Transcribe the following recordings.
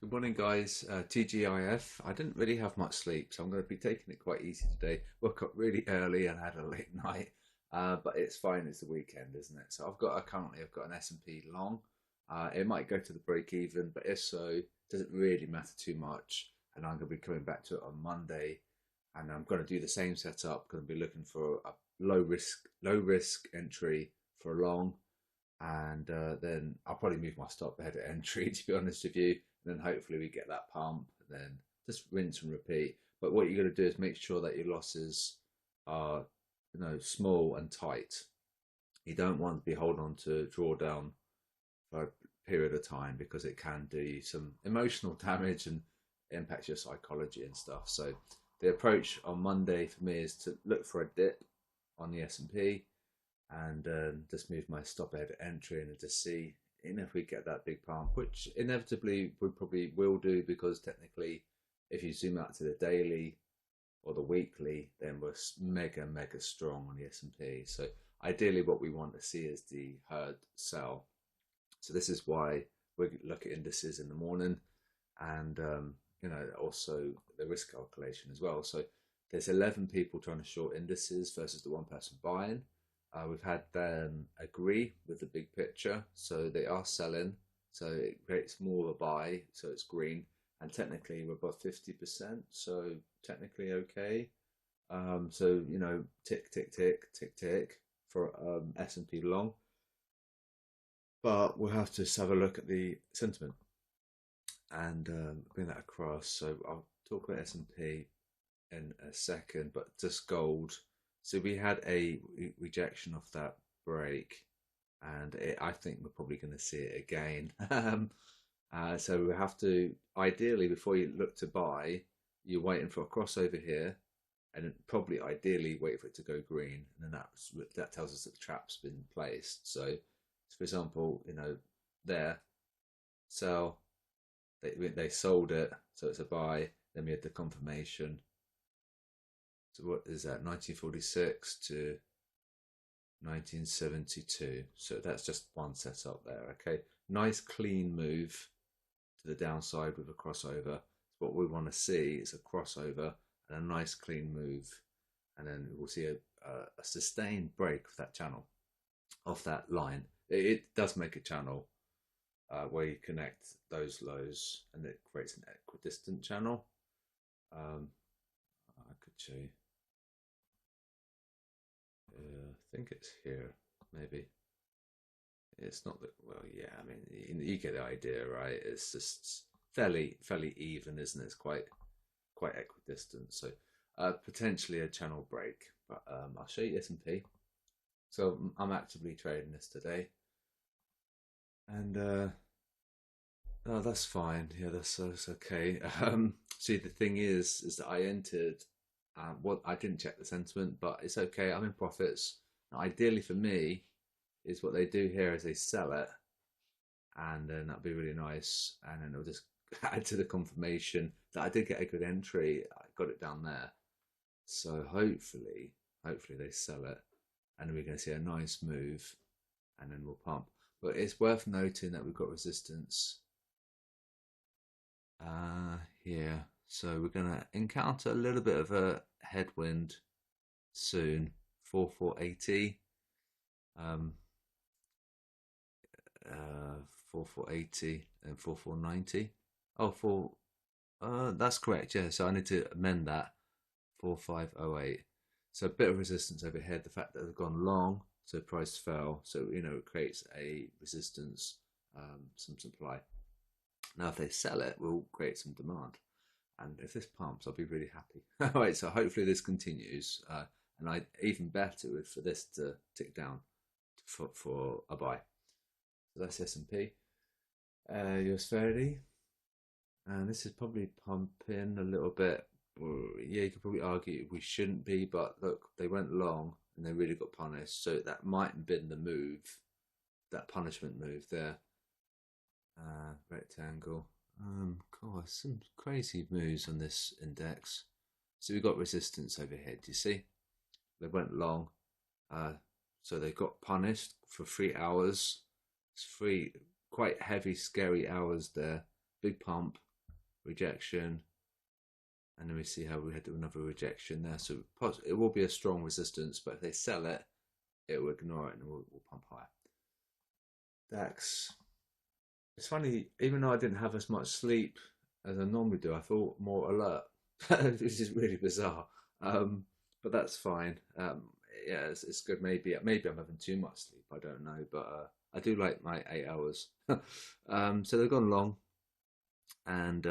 Good morning, guys. TGIF. I didn't really have much sleep, so I'm going to be taking it quite easy today. Woke up really early and had a late night, but it's fine. It's the weekend, isn't it? So I've got an S&P long. It might go to the break even, but if so, it doesn't really matter too much. And I'm going to be coming back to it on Monday, and I'm going to do the same setup. Going to be looking for a low risk entry for a long, and then I'll probably move my stop ahead at entry to be honest with you. And then hopefully we get that pump, and then just rinse and repeat. But what you're going to do is make sure that your losses are, small and tight. You don't want to be holding on to drawdown for a period of time because it can do you some emotional damage and impacts your psychology and stuff. So the approach on Monday for me is to look for a dip on the S&P and just move my stop ahead entry and just see if we get that big pump, which inevitably we probably will do, because technically if you zoom out to the daily or the weekly, then we're mega strong on the S&P. So ideally what we want to see is the herd sell. So this is why we look at indices in the morning, and also the risk calculation as well. So there's 11 people trying to short indices versus the one person buying. We've had them agree with the big picture, so they are selling, so it creates more of a buy, so it's green, and technically we're above 50%, so technically okay. So tick tick tick tick tick for S&P long, but we'll have to have a look at the sentiment and bring that across. So I'll talk about S&P in a second, but just gold. So we had a rejection of that break, and I think we're probably going to see it again. So we have to, ideally, before you look to buy, you're waiting for a crossover here, and probably ideally wait for it to go green, and then that tells us that the trap's been placed. So for example, there, sell, they sold it, so it's a buy. Then we had the confirmation. So what is that? 1946 to 1972. So that's just one setup there. Okay, nice clean move to the downside with a crossover. What we want to see is a crossover and a nice clean move, and then we'll see a sustained break of that channel, off that line. It does make a channel where you connect those lows, and it creates an equidistant channel. I could show you. I think it's here, maybe. It's not that, well, yeah, I mean, you get the idea, right? It's just fairly even, isn't it? It's quite equidistant. So potentially a channel break, but I'll show you S&P. So I'm actively trading this today, and oh, that's fine. Yeah, that's okay. See, the thing is that I entered. I didn't check the sentiment, but it's okay. I'm in profits. Now, ideally for me, is what they do here is they sell it, and then that'd be really nice. And then it'll just add to the confirmation that I did get a good entry. I got it down there. So hopefully they sell it, and then we're going to see a nice move, and then we'll pump. But it's worth noting that we've got resistance here. So we're going to encounter a little bit of a headwind soon. 4480, 4480 and 4490. That's correct. Yeah. So I need to amend that. 4508. So a bit of resistance overhead. The fact that they've gone long, so price fell. So it creates a resistance, some supply. Now if they sell it, we'll create some demand. And if this pumps, I'll be really happy. All right, so hopefully this continues, and even better for this to tick down for a buy. So that's S&P, US 30, and this is probably pumping a little bit. Yeah, you could probably argue we shouldn't be, but look, they went long and they really got punished. So that might have been the move, that punishment move there. Rectangle. God, some crazy moves on this index. So we've got resistance overhead, you see? They went long. So they got punished for 3 hours. It's 3 quite heavy, scary hours there. Big pump. rejection, and then we see how we had another rejection there. So it will be a strong resistance, but if they sell it, it will ignore it and we'll pump higher. DAX. It's funny, even though I didn't have as much sleep as I normally do, I feel more alert. This is really bizarre, but that's fine. Yeah, it's good. Maybe I'm having too much sleep. I don't know, but I do like my 8 hours. So they've gone long, and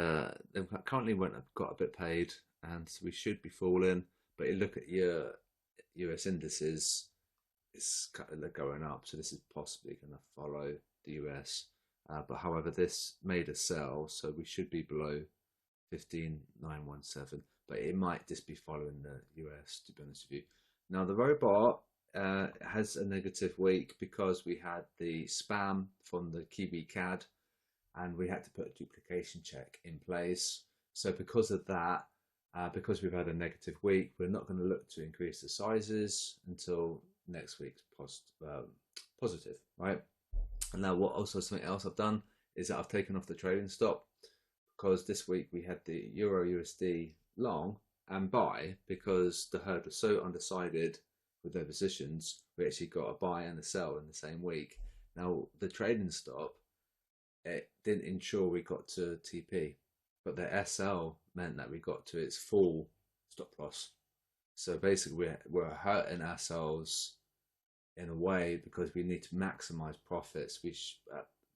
they've currently got a bit paid, and so we should be falling. But you look at your US indices, it's kind of going up, so this is possibly going to follow the US. But however, this made a sell, so we should be below 15,917. But it might just be following the US, to be honest with you. Now the robot has a negative week because we had the spam from the Kiwi CAD, and we had to put a duplication check in place. So because of that, because we've had a negative week, we're not going to look to increase the sizes until next week's positive, right? And now something else I've done is that I've taken off the trading stop, because this week we had the EURUSD long and buy, because the herd was so undecided with their positions. We actually got a buy and a sell in the same week. Now the trading stop, it didn't ensure we got to TP, but the SL meant that we got to its full stop loss. So basically we're hurting ourselves in a way, because we need to maximize profits, which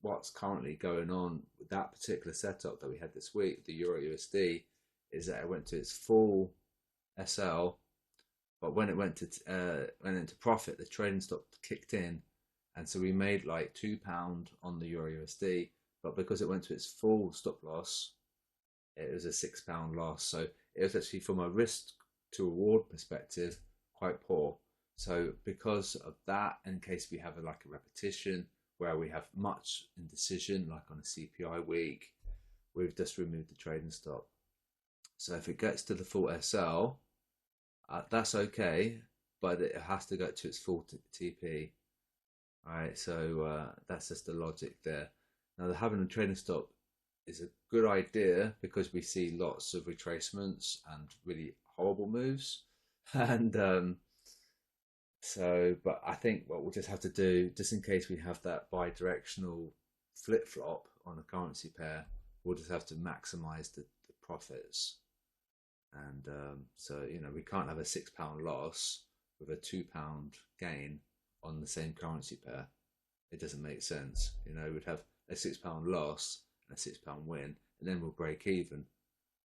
what's currently going on with that particular setup that we had this week, the Euro USD, is that it went to its full SL, but when it went into profit, the trading stop kicked in, and so we made like £2 on the Euro USD, but because it went to its full stop loss, it was a £6 loss. So it was actually, from a risk to reward perspective, quite poor. So because of that, in case we have a repetition where we have much indecision, like on a CPI week, we've just removed the trading stop. So if it gets to the full SL, that's okay, but it has to go to its full TP. All right, so that's just the logic there. Now, having a trading stop is a good idea because we see lots of retracements and really horrible moves, and but I think what we'll just have to do, just in case we have that bi-directional flip-flop on a currency pair, we'll just have to maximize the profits. And so, we can't have a £6 loss with a £2 gain on the same currency pair. It doesn't make sense. We'd have a £6 loss and a £6 win, and then we'll break even,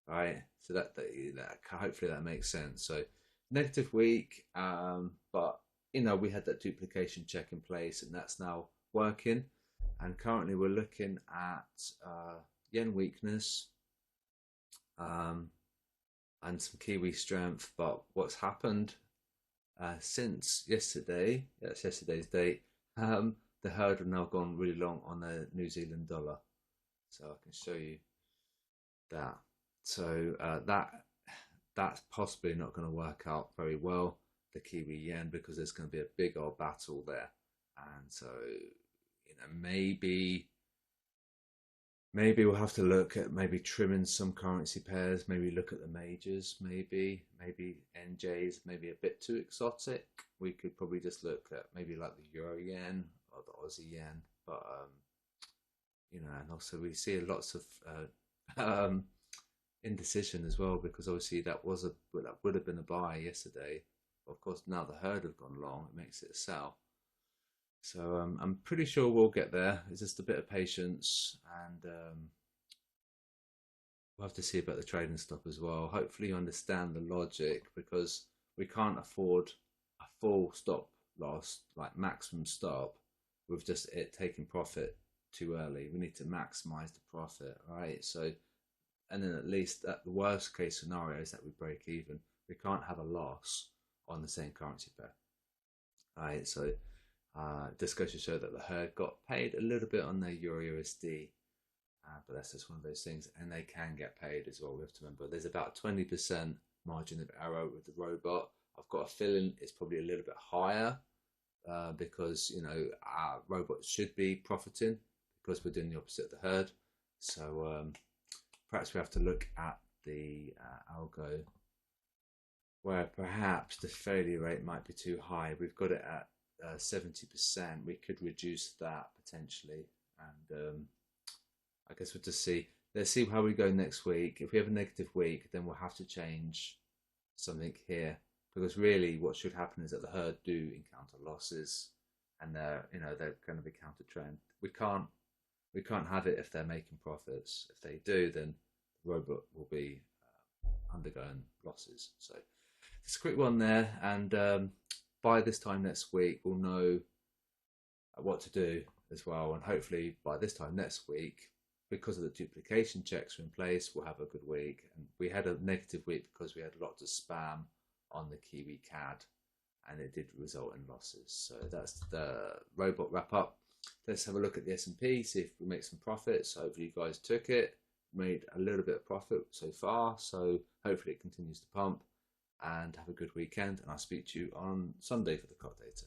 right? So that hopefully that makes sense. So negative week, but we had that duplication check in place, and that's now working. And currently we're looking at yen weakness and some Kiwi strength. But what's happened since yesterday, that's yesterday's date, the herd have now gone really long on the New Zealand dollar. So I can show you that. So that's possibly not going to work out very well, the Kiwi yen, because there's going to be a big old battle there. And so, maybe we'll have to look at maybe trimming some currency pairs, maybe look at the majors, maybe NJs, maybe a bit too exotic. We could probably just look at maybe like the Euro yen or the Aussie yen, but and also we see lots of indecision as well, because obviously that would have been a buy yesterday. Of course, now the herd have gone long, it makes it a sell. So I'm pretty sure we'll get there. It's just a bit of patience, and we'll have to see about the trading stop as well. Hopefully you understand the logic, because we can't afford a full stop loss, like maximum stop, with just it taking profit too early. We need to maximize the profit, right? So, and then at least at the worst case scenario is that we break even. We can't have a loss on the same currency pair, right? So this goes to show that the herd got paid a little bit on their EURUSD, but that's just one of those things, and they can get paid as well. We have to remember there's about 20% margin of error with the robot. I've got a feeling it's probably a little bit higher because our robot should be profiting, because we're doing the opposite of the herd. So perhaps we have to look at the algo where perhaps the failure rate might be too high. We've got it at 70%. We could reduce that potentially, and I guess we'll just see. Let's see how we go next week. If we have a negative week, then we'll have to change something here, because really what should happen is that the herd do encounter losses, and they're going to be counter trend. We can't have it if they're making profits. If they do, then the robot will be undergoing losses. So it's a quick one there, and by this time next week we'll know what to do as well, and hopefully by this time next week, because of the duplication checks are in place, we'll have a good week. And we had a negative week because we had lots of spam on the Kiwi CAD, and it did result in losses. So that's the robot wrap up. Let's have a look at the S&P, see if we make some profits. Hopefully you guys took it, made a little bit of profit so far, so hopefully it continues to pump, and have a good weekend, and I'll speak to you on Sunday for the COT data.